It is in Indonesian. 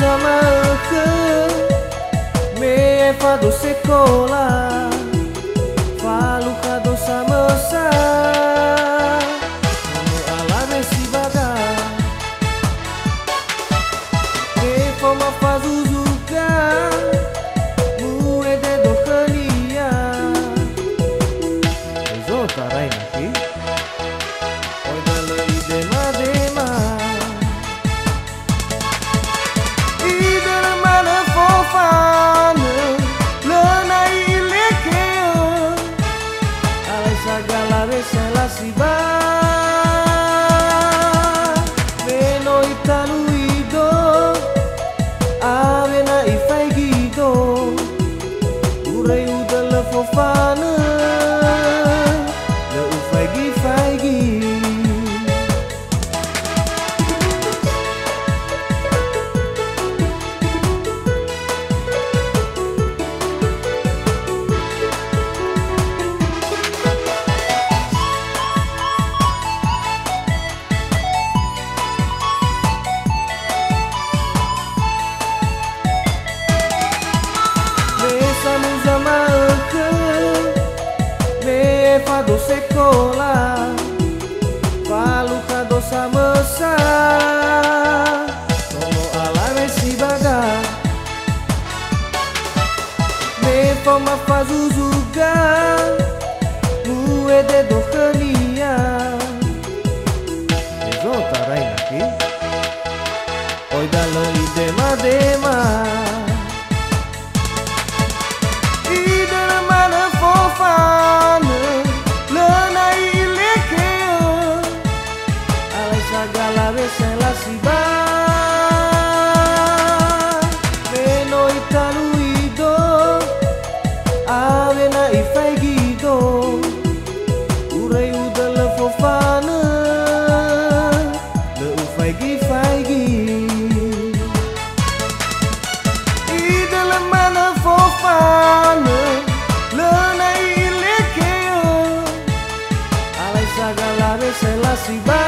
sama ke me fado sekolah falu kado sama sa me alame si baga me foma fazuzuka mue de dokania zo tarai naki oi dalo idema dema segala resela si ba meno italuido avena I fai gido urei udala fofana le u fai gi fado sekolah falu kado sama sa nono alame si baga me foma fazuzuga mue de dokania zo tarai naki oi dalo idema dema idema mana fofana segala resela si ba meno italuido avena I fai gido urei udala fofana le u fai gi idala mana fofana le na ilekeo alai segala resela si ba